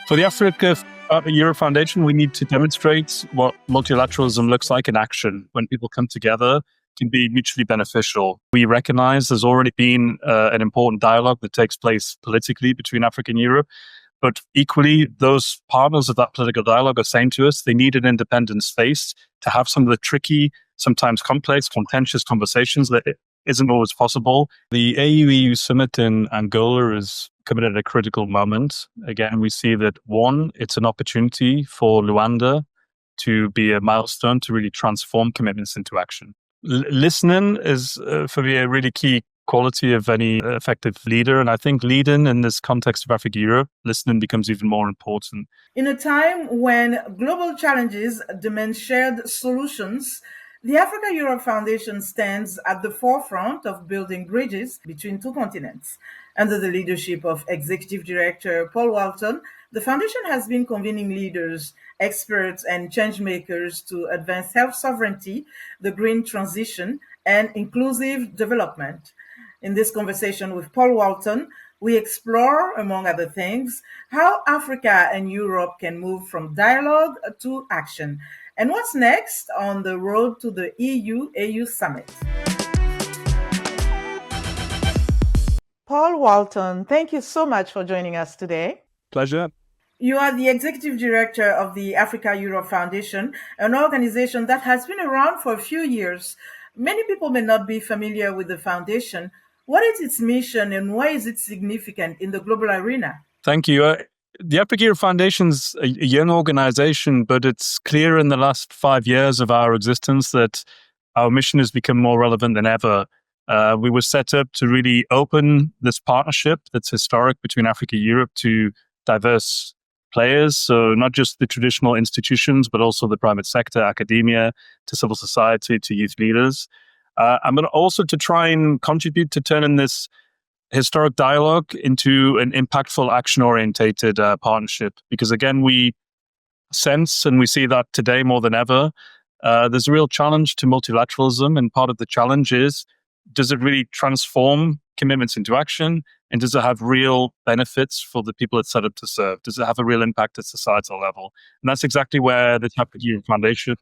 For the Africa-Europe Foundation, we need to demonstrate what multilateralism looks like in action. When people come together, can be mutually beneficial. We recognize there's already been an important dialogue that takes place politically between Africa and Europe. But equally, those partners of that political dialogue are saying to us they need an independent space to have some of the tricky, sometimes complex, contentious conversations that isn't always possible. The AU-EUsummit in Angola is coming at a critical moment. Again, we see that, one, it's an opportunity for Luanda to be a milestone to really transform commitments into action. Listening is, for me, a really key quality of any effective leader. And I think leading in this context of Africa-Europe, listening becomes even more important. In a time when global challenges demand shared solutions, the Africa-Europe Foundation stands at the forefront of building bridges between two continents. Under the leadership of Executive Director Paul Walton, the Foundation has been convening leaders, experts, and changemakers to advance self-sovereignty, the green transition, and inclusive development. In this conversation with Paul Walton, we explore, among other things, how Africa and Europe can move from dialogue to action, and what's next on the road to the AU-EUsummit. Paul Walton, thank you so much for joining us today. Pleasure. You are the Executive Director of the Africa-Europe Foundation, an organization that has been around for a few years. Many people may not be familiar with the foundation. What is its mission and why is it significant in the global arena? Thank you. The Africa-Europe Foundation's a young organization, but it's clear in the last 5 years of our existence that our mission has become more relevant than ever. We were set up to really open this partnership that's historic between Africa and Europe to diverse players. So not just the traditional institutions, but also the private sector, academia, to civil society, to youth leaders. But also to try and contribute to turning this historic dialogue into an impactful, action-orientated partnership. Because again, we sense, and we see that today more than ever, there's a real challenge to multilateralism. And part of the challenge is, does it really transform commitments into action? And does it have real benefits for the people it's set up to serve? Does it have a real impact at societal level? And that's exactly where the Africa-Europe Foundation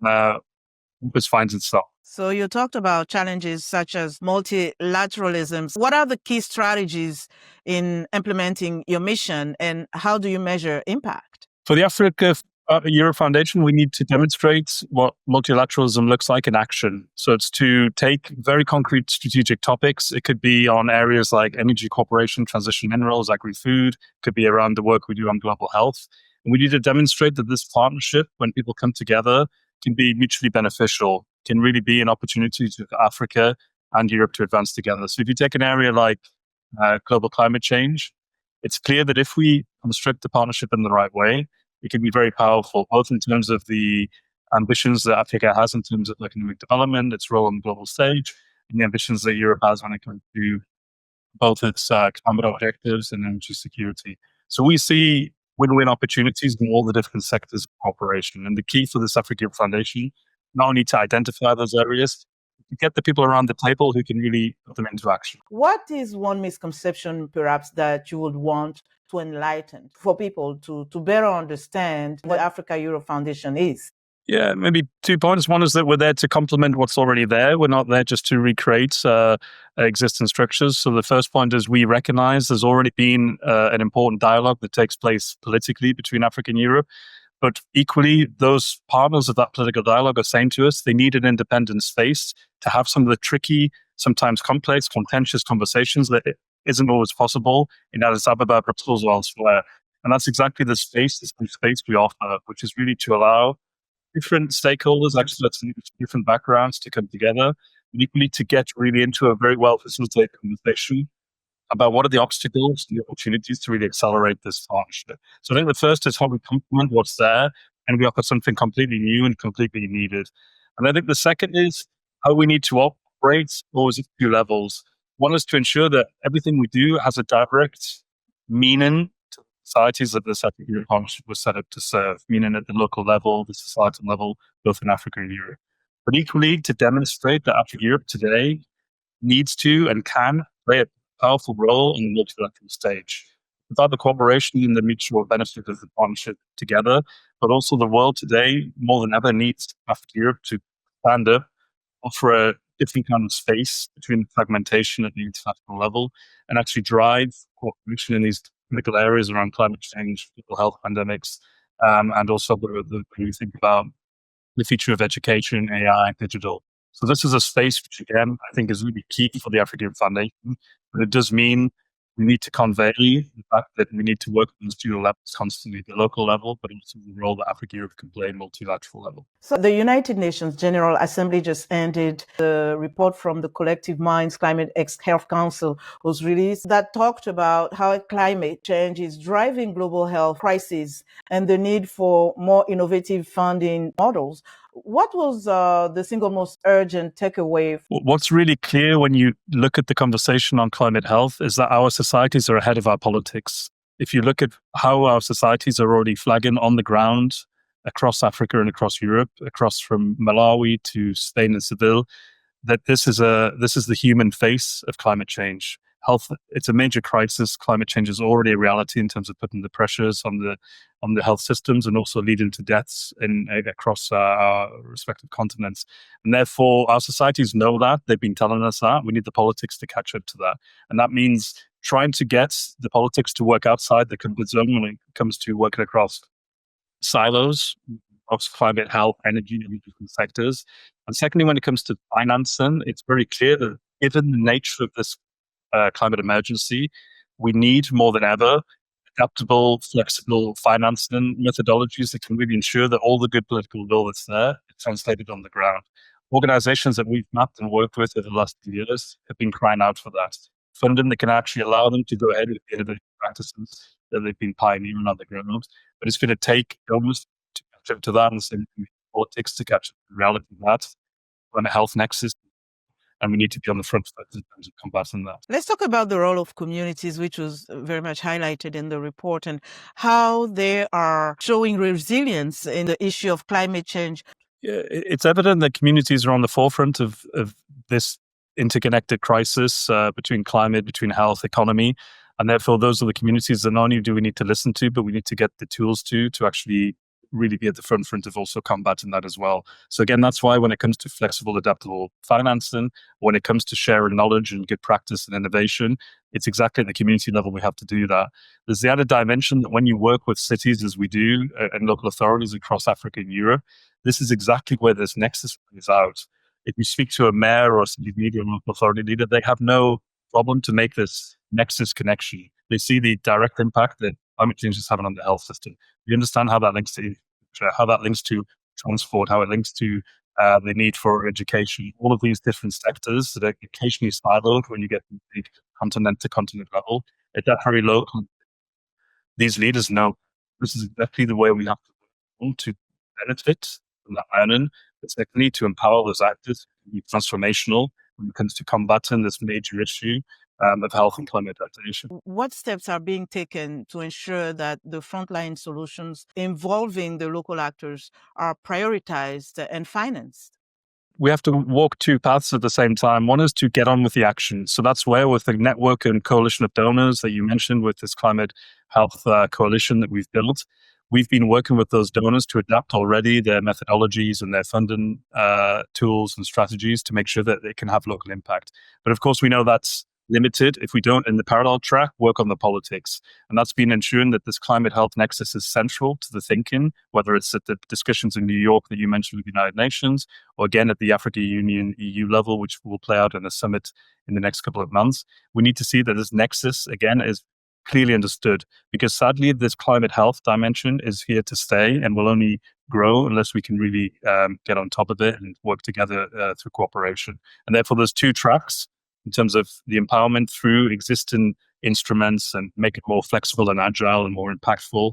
finds itself. So you talked about challenges such as multilateralism. What are the key strategies in implementing your mission and how do you measure impact? For the Africa-Europe Foundation, we need to demonstrate what multilateralism looks like in action. So it's to take very concrete strategic topics. It could be on areas like energy cooperation, transition minerals, agri-food. It could be around the work we do on global health. And we need to demonstrate that this partnership, when people come together, can be mutually beneficial, can really be an opportunity to Africa and Europe to advance together. So if you take an area like global climate change, it's clear that if we construct the partnership in the right way, it can be very powerful, both in terms of the ambitions that Africa has in terms of economic development, its role on the global stage, and the ambitions that Europe has when it comes to both its climate objectives and energy security. So we see win-win opportunities in all the different sectors of cooperation. And the key for this Africa Foundation, not only to identify those areas, to get the people around the table who can really put them into action. What is one misconception, perhaps, that you would want to enlighten for people to better understand what Africa-Europe Foundation is? Yeah, maybe 2 points. One is that we're there to complement what's already there. We're not there just to recreate existing structures. So the first point is we recognize there's already been an important dialogue that takes place politically between Africa and Europe. But equally, those partners of that political dialogue are saying to us they need an independent space to have some of the tricky, sometimes complex, contentious conversations that isn't always possible in Addis Ababa, Brussels, or elsewhere. And that's exactly the space we offer, which is really to allow different stakeholders, actually different backgrounds, to come together, and equally to get really into a very well facilitated conversation about what are the obstacles and the opportunities to really accelerate this partnership. So I think the first is how we complement what's there, and we offer something completely new and completely needed. And I think the second is how we need to operate always at two levels. One is to ensure that everything we do has a direct meaning to societies that this Africa-Europe partnership was set up to serve, meaning at the local level, the societal level, both in Africa and Europe. But equally, to demonstrate that Africa-Europe today needs to and can play a powerful role in the multilateral stage. without the cooperation and the mutual benefit of the partnership together, but also the world today more than ever needs after Europe to stand up, offer a different kind of space between fragmentation at the international level, and actually drive cooperation in these critical areas around climate change, global health pandemics, and also when you think about the future of education, AI, digital. So this is a space which, again, I think is really key for the African Foundation. But it does mean we need to convey the fact that we need to work on those dual levels constantly, the local level, but also the role that Africa Europe can play in multilateral level. So the United Nations General Assembly just ended. The report from the Collective Minds Climate Health Council was released that talked about how climate change is driving global health crises and the need for more innovative funding models. What was the single most urgent takeaway? What's really clear when you look at the conversation on climate health is that our societies are ahead of our politics. If you look at how our societies are already flagging on the ground across Africa and across Europe, across from Malawi to Spain and Seville, that this is the human face of climate change. Health, it's a major crisis. Climate change is already a reality in terms of putting the pressures on the health systems and also leading to deaths across our respective continents. And therefore, our societies know that. They've been telling us that. We need the politics to catch up to that. And that means trying to get the politics to work outside the comfort zone when it comes to working across silos of climate, health, energy, and different sectors. And secondly, when it comes to financing, it's very clear that given the nature of this climate emergency, we need more than ever adaptable, flexible financing methodologies that can really ensure that all the good political will that's there is translated on the ground. Organizations that we've mapped and worked with over the last few years have been crying out for that. Funding that can actually allow them to go ahead with the innovative practices that they've been pioneering on the ground. But it's going to take governments to catch up to that and same politics to catch up to the reality of that. On a health nexus, and we need to be on the front foot in terms of combating that. Let's talk about the role of communities, which was very much highlighted in the report, and how they are showing resilience in the issue of climate change. Yeah, it's evident that communities are on the forefront of this interconnected crisis between climate, between health, economy. And therefore, those are the communities that not only do we need to listen to, but we need to get the tools to actually really be at the front of also combating that as well. So again, that's why when it comes to flexible, adaptable financing, when it comes to sharing knowledge and good practice and innovation, it's exactly at the community level we have to do that. There's the added dimension that when you work with cities, as we do, and local authorities across Africa and Europe, this is exactly where this nexus is out. If you speak to a mayor or a city leader or local authority leader, they have no problem to make this nexus connection. They see the direct impact that climate change is having on the health system. You understand how that links to transport, how it links to the need for education, all of these different sectors that are occasionally siloed when you get to the continent to continent level. At that very local, these leaders know this is exactly the way we have to benefit from that learning, but secondly, to empower those actors to be transformational when it comes to combating this major issue of health and climate adaptation. What steps are being taken to ensure that the frontline solutions involving the local actors are prioritized and financed? We have to walk two paths at the same time. One is to get on with the action. So that's where, with the network and coalition of donors that you mentioned, with this climate health coalition that we've built, we've been working with those donors to adapt already their methodologies and their funding tools and strategies to make sure that they can have local impact. But of course, we know that's limited if we don't, in the parallel track, work on the politics. And that's been ensuring that this climate health nexus is central to the thinking, whether it's at the discussions in New York that you mentioned with the United Nations, or again at the Africa Union EU level, which will play out in a summit in the next couple of months. We need to see that this nexus, again, is clearly understood, because sadly, this climate health dimension is here to stay and will only grow unless we can really get on top of it and work together through cooperation. And therefore, there's two tracks in terms of the empowerment through existing instruments and make it more flexible and agile and more impactful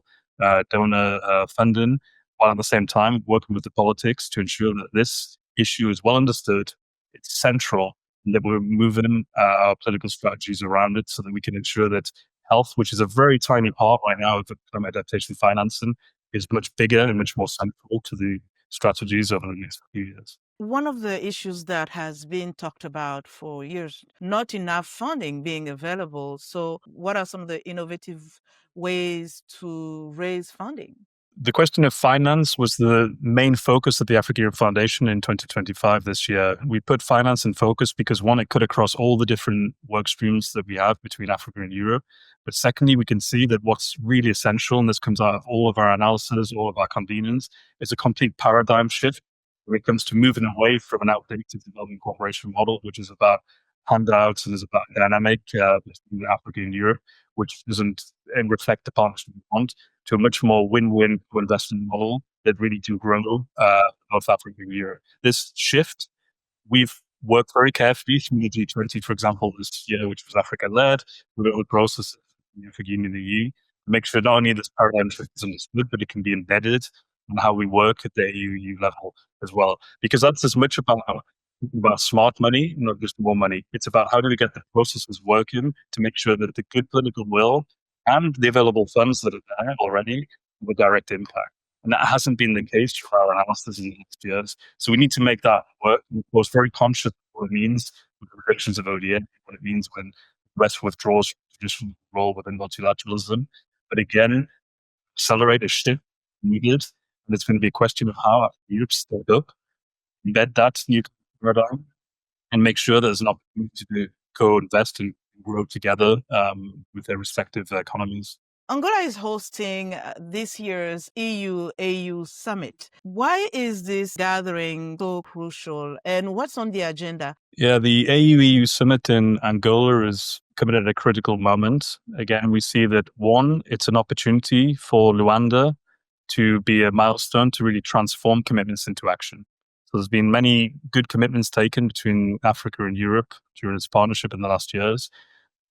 donor funding, while at the same time working with the politics to ensure that this issue is well understood, it's central, and that we're moving our political strategies around it so that we can ensure that health, which is a very tiny part right now of the climate adaptation financing, is much bigger and much more central to the strategies over the next few years. One of the issues that has been talked about for years, not enough funding being available. So what are some of the innovative ways to raise funding? The question of finance was the main focus of the Africa Europe Foundation in 2025 this year. We put finance in focus because, one, it cut across all the different work streams that we have between Africa and Europe. But secondly, we can see that what's really essential, and this comes out of all of our analysis, all of our convenings, is a complete paradigm shift when it comes to moving away from an outdated development cooperation model, which is about handouts and is about dynamic between Africa and Europe, which doesn't reflect the partnership we want, to a much more win-win investment model that really do grow North Africa and Europe. This shift, we've worked very carefully through the G20, for example, this year, which was Africa-led, with all the processes in the African Union and the EU, to make sure not only this paradigm shift is understood, but it can be embedded in how we work at the AU-EU level as well. Because that's as much about smart money, not just more money. It's about how do we get the processes working to make sure that the good political will and the available funds that are there already have a direct impact. And that hasn't been the case for our analysis in the last years. So we need to make that work. And of course, very conscious of what it means with the restrictions of ODA, what it means when the West withdraws from the traditional role within multilateralism. But again, accelerate a shift needed. And it's going to be a question of how Europe stepped up, embed that new paradigm, and make sure there's an opportunity to co-invest and grow together with their respective economies. Angola is hosting this year's EU-AU summit. Why is this gathering so crucial, and what's on the agenda? Yeah, the AU-EU summit in Angola is coming at a critical moment. Again, we see that, one, it's an opportunity for Luanda to be a milestone to really transform commitments into action. So there's been many good commitments taken between Africa and Europe during this partnership in the last years.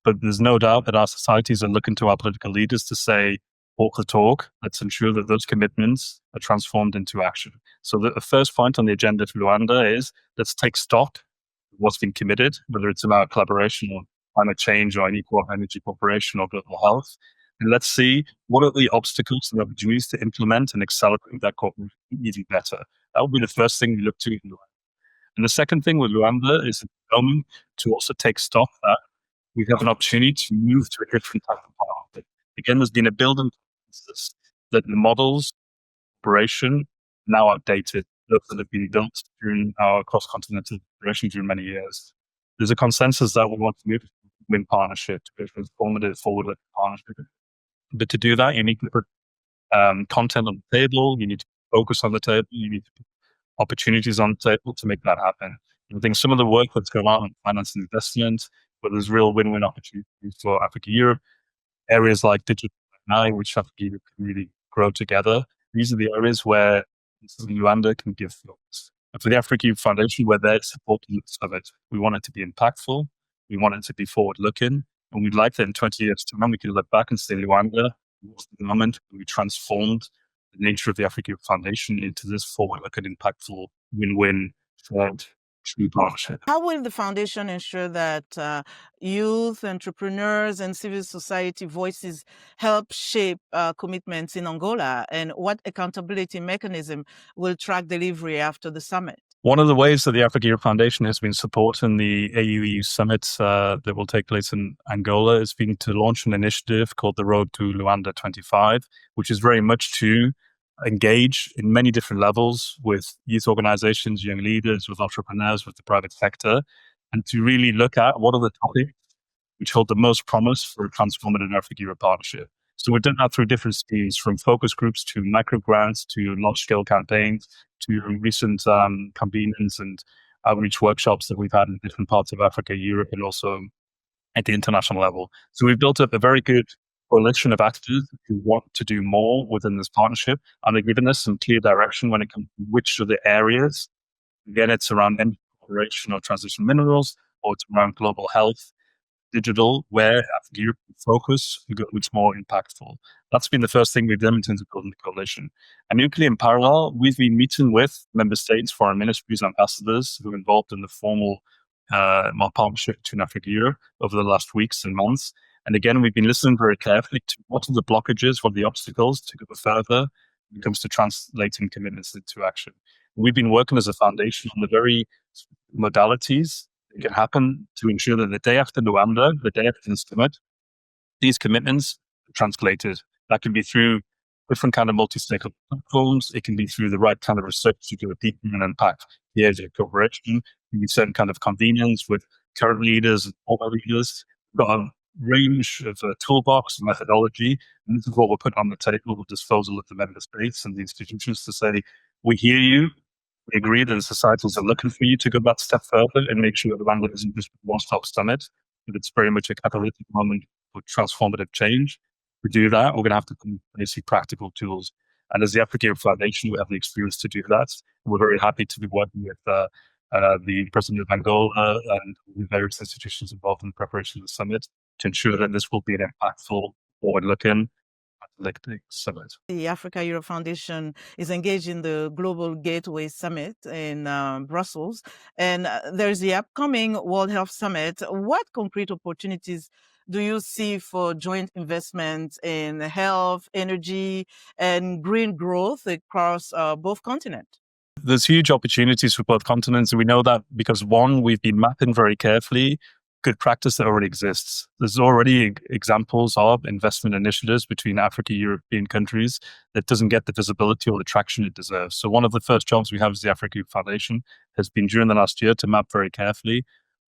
But there's no doubt that our societies are looking to our political leaders to say, walk the talk. Let's ensure that those commitments are transformed into action. So the first point on the agenda for Luanda is let's take stock of what's been committed, whether it's about collaboration or climate change or unequal energy cooperation or global health. And let's see what are the obstacles and opportunities to implement and accelerate that cooperation even better. That would be the first thing we look to in Luanda. And the second thing with Luanda is to also take stock that we have an opportunity to move to a different type of partnership. Again, there's been a building consensus that the models, operation, now outdated, those that have been built during our cross-continental operation during many years. There's a consensus that we want to move to win partnership, to a transformative forward-looking partnership. But to do that, you need to put content on the table, you need to focus on the table, you need to put opportunities on the table to make that happen. I think some of the work that's going on finance and investment, but there's real win-win opportunities for Africa Europe. Areas like digital AI, which Africa Europe can really grow together. These are the areas where Luanda can give focus. And for the Africa Europe Foundation, we're there supporting the summit. We want it to be impactful. We want it to be forward-looking. And we'd like that in 20 years' time, we can look back and say, Luanda was the moment we transformed the nature of the Africa Europe Foundation into this forward-looking, impactful, win-win, shared true partnership. How will the foundation ensure that youth, entrepreneurs, and civil society voices help shape commitments in Angola? And what accountability mechanism will track delivery after the summit? One of the ways that the Africa Europe Foundation has been supporting the AU-EU summit that will take place in Angola has been to launch an initiative called the Road to Luanda 25, which is very much to engage in many different levels with youth organizations, young leaders, with entrepreneurs, with the private sector, and to really look at what are the topics which hold the most promise for a transformative Africa Europe partnership. So we've done that through different schemes, from focus groups to micro grants to large-scale campaigns to recent convenings and outreach workshops that we've had in different parts of Africa, Europe, and also at the international level. So we've built up a very good coalition of actors who want to do more within this partnership, and they're giving us some clear direction when it comes to which of the areas. Again, it's around energy cooperation or transition minerals, or it's around global health, digital, where Africa Europe can focus and go which more impactful. That's been the first thing we've done in terms of building the coalition. And equally in parallel, we've been meeting with member states, foreign ministries, ambassadors who are involved in the formal partnership between Africa and Europe over the last weeks and months. And again, we've been listening very carefully to what are the blockages, what are the obstacles to go further, when it comes to translating commitments into action. We've been working as a foundation on the very modalities that can happen to ensure that the day after Luanda, the day after the summit, these commitments are translated. That can be through different kind of multi-stakeholder platforms. It can be through the right kind of research to do a deep and impact the area of cooperation. It can be certain kind of convenience with current leaders and former leaders. We've got a range of toolbox and methodology, and this is what we're putting on the table with disposal of the member states and the institutions to say, we hear you, we agree that the societals are looking for you to go that step further and make sure that Rwanda isn't just a one-stop summit, but it's very much a catalytic moment for transformative change. To do that, we're going to have to put in place practical tools. And as the Africa Foundation, we have the experience to do that. We're very happy to be working with the President of Angola and the various institutions involved in the preparation of the summit to ensure that this will be an impactful, forward-looking summit. The Africa Europe Foundation is engaged in the Global Gateway Summit in Brussels, and there's the upcoming World Health Summit. What concrete opportunities do you see for joint investment in health, energy, and green growth across both continents? There's huge opportunities for both continents. And we know that because, one, we've been mapping very carefully good practice that already exists. There's already examples of investment initiatives between Africa and European countries that doesn't get the visibility or the traction it deserves. So one of the first jobs we have as the Africa Foundation has been during the last year to map very carefully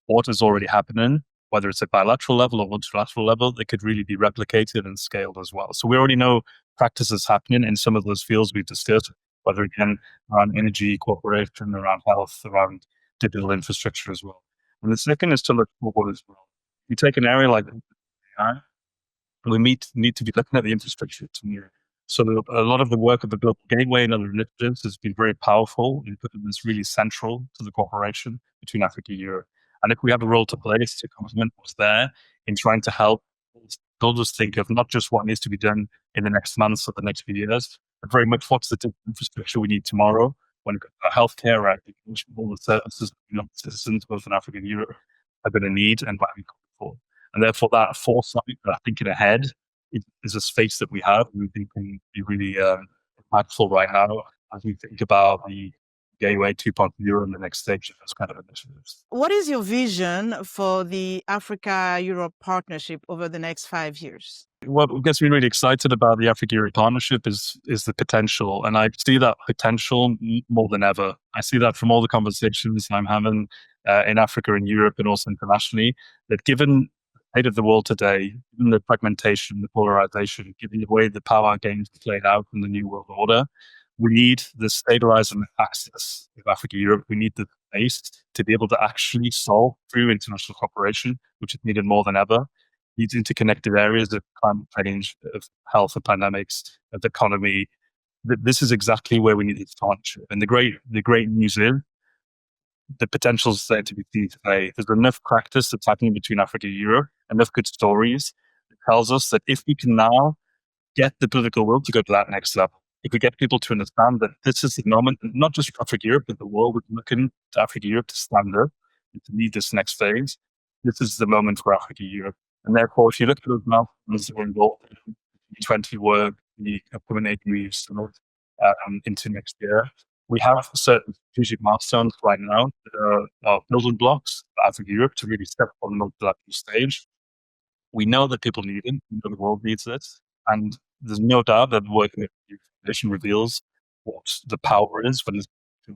what is already happening, whether it's at bilateral level or multilateral level, that could really be replicated and scaled as well. So we already know practices happening in some of those fields we've discussed, whether again around energy, cooperation, around health, around digital infrastructure as well. And the second is to look forward as well. You take an area like AI, we need to be looking at the infrastructure tomorrow. So a lot of the work of the Global Gateway and other initiatives has been very powerful in putting this really central to the cooperation between Africa and Europe. And if we have a role to play to complement what's there in trying to help builders think of not just what needs to be done in the next months or the next few years, but very much what's the infrastructure we need tomorrow when it comes to healthcare, our education, all the services citizens, both in Africa and Europe, are going to need and what we call for. And therefore, that foresight, that thinking ahead, is a space that we have. We think can be really impactful right now as we think about the Gateway 2.0 and the next stage of those kind of initiatives. What is your vision for the Africa-Europe partnership over the next 5 years? What gets me really excited about the Africa-Europe partnership is the potential. And I see that potential more than ever. I see that from all the conversations I'm having in Africa and Europe and also internationally, that given the state of the world today, given the fragmentation, the polarization, given the way the power games are played out in the New World Order, we need the stabilizing axis of Africa and Europe. We need the base to be able to actually solve through international cooperation, which is needed more than ever. These interconnected areas of climate change, of health and pandemics, of the economy. This is exactly where we need this partnership. And the great news is the potential is there to be seen today. There's enough practice that's happening between Africa and Europe, enough good stories that tells us that if we can now get the political will to go to that next level, if we get people to understand that this is the moment, not just for Africa Europe, but the world is looking to Africa Europe to stand up and to lead this next phase, this is the moment for Africa Europe. And therefore, if you look at those milestones that were involved in the 20 work, the upcoming AU-EUsummit into next year, we have certain strategic milestones right now that are building blocks for Africa Europe to really step on the multilateral stage. We know that people need it, we know the world needs it, and there's no doubt that working with the Foundation reveals what the power is when it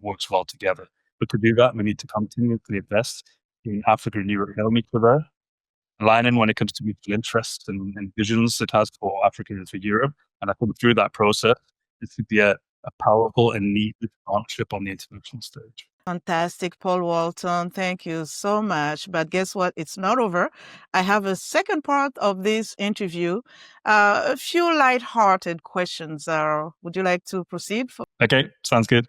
works well together. But to do that, we need to continuously invest in Africa and Europe knowing each other, aligning when it comes to mutual interests and visions it has for Africa and for Europe. And I think through that process, this would be a powerful and needed partnership on the international stage. Fantastic, Paul Walton. Thank you so much. But guess what? It's not over. I have a second part of this interview. A few light-hearted questions. Would you like to proceed? Okay, sounds good.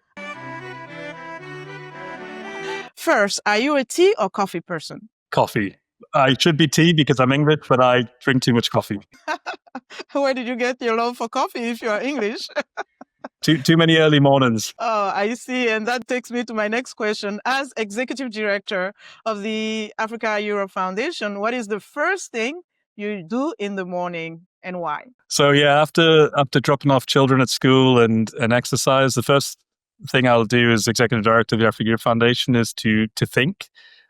First, are you a tea or coffee person? Coffee. I should be tea because I'm English, but I drink too much coffee. Where did you get your love for coffee if you are English? Too many early mornings. Oh, I see. And that takes me to my next question. As Executive Director of the Africa Europe Foundation, what is the first thing you do in the morning and why? So yeah, after dropping off children at school and exercise, the first thing I'll do as executive director of the Africa Europe Foundation is to think,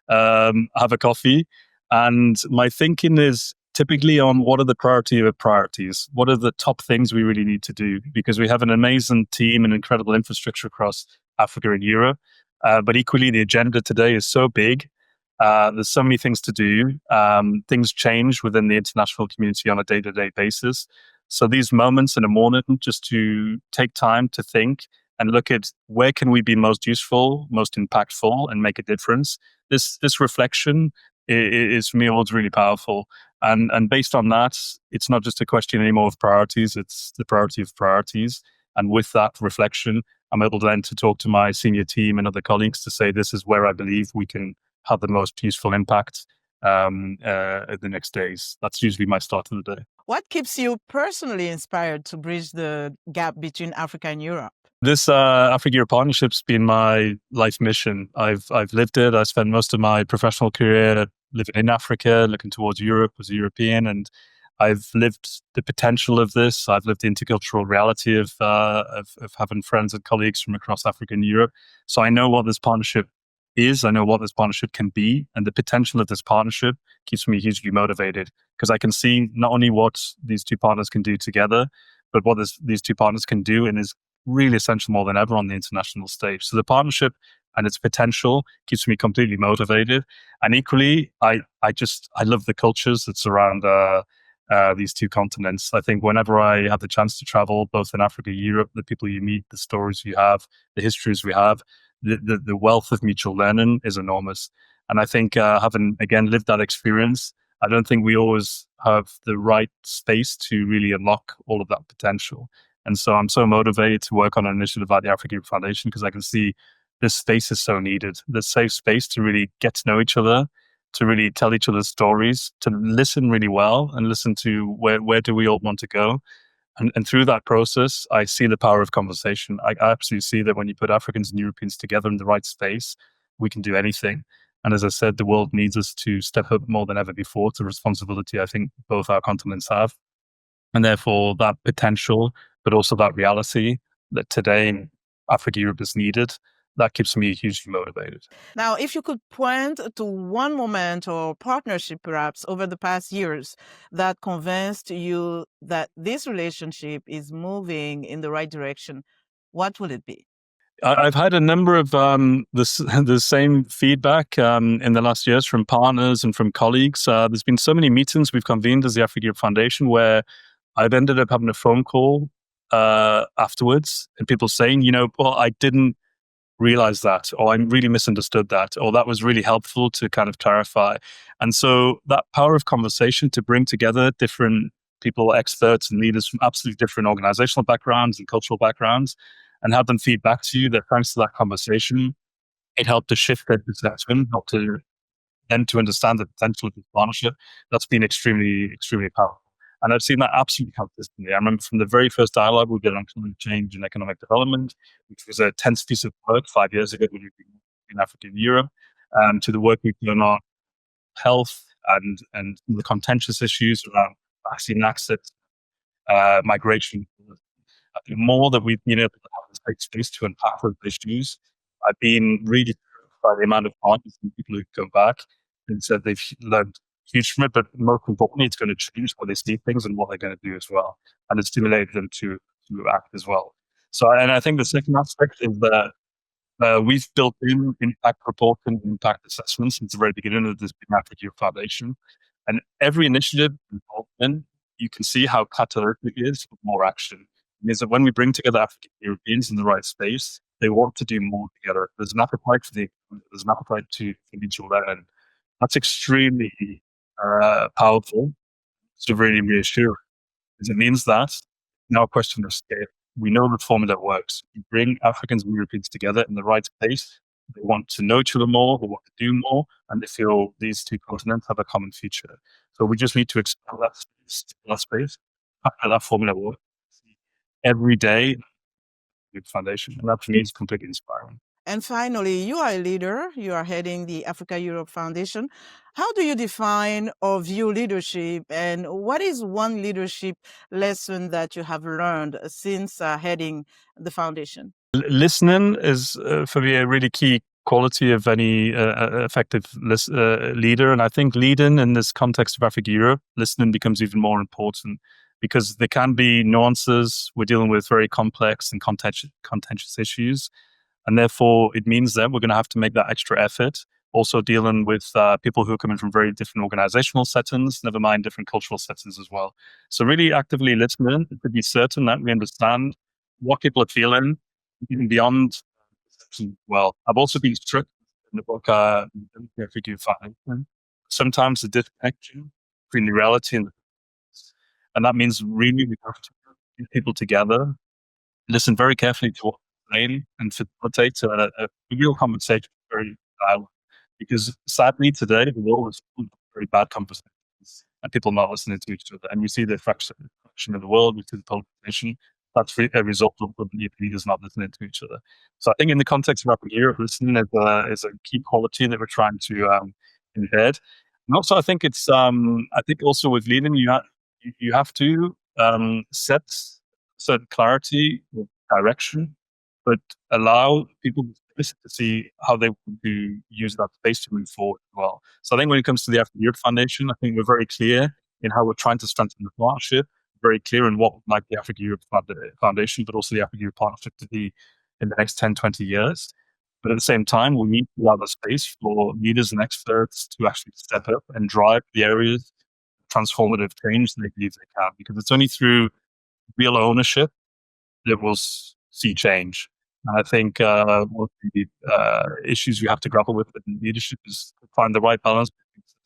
have a coffee, and my thinking is typically on what are the priority of priorities, what are the top things we really need to do, because we have an amazing team and incredible infrastructure across Africa and Europe, but equally the agenda today is so big. There's so many things to do. Things change within the international community on a day-to-day basis. So these moments in the morning, just to take time to think and look at where can we be most useful, most impactful, and make a difference. This reflection is for me always really powerful. And based on that, it's not just a question anymore of priorities; it's the priority of priorities. And with that reflection, I'm able then to talk to my senior team and other colleagues to say this is where I believe we can have the most useful impact in the next days. That's usually my start of the day. What keeps you personally inspired to bridge the gap between Africa and Europe? This Africa-Europe partnership's been my life mission. I've lived it. I spent most of my professional career living in Africa, looking towards Europe as a European, and I've lived the potential of this. I've lived the intercultural reality of having friends and colleagues from across Africa and Europe. So I know what this partnership is. I know what this partnership can be, and the potential of this partnership keeps me hugely motivated because I can see not only what these two partners can do together, but what these two partners can do and is really essential more than ever on the international stage. So the partnership and its potential keeps me completely motivated. And equally, I love the cultures that surround these two continents. I think whenever I have the chance to travel, both in Africa, Europe, the people you meet, the stories you have, the histories we have, the wealth of mutual learning is enormous. And I think having, again, lived that experience, I don't think we always have the right space to really unlock all of that potential. And so I'm so motivated to work on an initiative like the Africa Europe Foundation because I can see this space is so needed. This safe space to really get to know each other, to really tell each other's stories, to listen really well and listen to where do we all want to go. And through that process, I see the power of conversation. I absolutely see that when you put Africans and Europeans together in the right space, we can do anything. And as I said, the world needs us to step up more than ever before to responsibility I think both our continents have. And therefore, that potential, but also that reality that today Africa Europe is needed, that keeps me hugely motivated. Now, if you could point to one moment or partnership, perhaps, over the past years that convinced you that this relationship is moving in the right direction, what would it be? I've had a number of the same feedback in the last years from partners and from colleagues. There's been so many meetings we've convened as the Africa Europe Foundation where I've ended up having a phone call afterwards and people saying, well, I didn't realize that, or I really misunderstood that, or that was really helpful to kind of clarify. And so that power of conversation to bring together different people, experts and leaders from absolutely different organizational backgrounds and cultural backgrounds and have them feed back to you that thanks to that conversation, it helped to shift their perception, helped to then to understand the potential of this partnership. That's been extremely, extremely powerful. And I've seen that absolutely consistently. I remember from the very first dialogue we did on climate change and economic development, which was a tense piece of work 5 years ago when we were in Africa and Europe, to the work we've done on health and the contentious issues around vaccine access, migration. I think more that we've been able to have this big space to unpack those issues. I've been really struck by the amount of partners and people who come back and said they've learned huge from it, but most importantly, it's going to change how they see things and what they're going to do as well. And it's stimulated them to act as well. So, and I think the second aspect is that we've built in impact reporting, impact assessments since the very beginning of this Big Africa Europe Foundation. And every initiative involved in, you can see how catalytic it is for more action. It means that when we bring together African Europeans in the right space, they want to do more together. There's an appetite there's an appetite to mutual learning. That's extremely powerful. It's really reassuring because it means that now a question of scale. We know the formula works. You bring Africans and Europeans together in the right space. They want to know each other more, they want to do more, and they feel these two continents have a common future. So we just need to expand that space, that formula works every day with Foundation. And that for me is completely inspiring. And finally, you are a leader. You are heading the Africa-Europe Foundation. How do you define or view leadership, and what is one leadership lesson that you have learned since heading the foundation? Listening is, for me, a really key quality of any effective leader. And I think leading in this context of Africa Europe, listening becomes even more important because there can be nuances. We're dealing with very complex and contentious issues. And therefore, it means that we're going to have to make that extra effort. Also dealing with people who are coming from very different organizational settings, never mind different cultural settings as well. So really actively listening to be certain that we understand what people are feeling, even beyond perception. Well, I've also been struck in the book, If You Find, sometimes the disconnection between the reality and that means really we have to get people together, listen very carefully to what they're saying, and facilitate a real conversation, very dialogue. Because sadly, today the world is full of very bad conversations and people not listening to each other. And you see the fraction of the world, we see the polarization. That's a result of the leaders not listening to each other. So I think in the context of Africa Europe, listening is a key quality that we're trying to embed. And also, I think it's I think also with leading, you have to set certain clarity of direction, but allow people to see how they want to use that space to move forward as well. So I think when it comes to the Africa Europe Foundation, I think we're very clear in how we're trying to strengthen the partnership, very clear in what like the Africa Europe Foundation, but also the Africa Europe Partnership to be in the next 10, 20 years. But at the same time, we need to allow the space for leaders and experts to actually step up and drive the areas of transformative change they believe they can, because it's only through real ownership that we'll see change. And I think one of the issues we have to grapple with in leadership is to find the right balance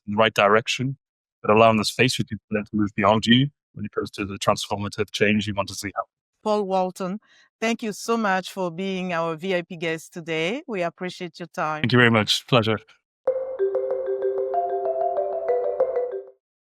in the right direction, but allowing the space for people to move beyond you when it comes to the transformative change you want to see happen. Paul Walton, thank you so much for being our VIP guest today. We appreciate your time. Thank you very much. Pleasure.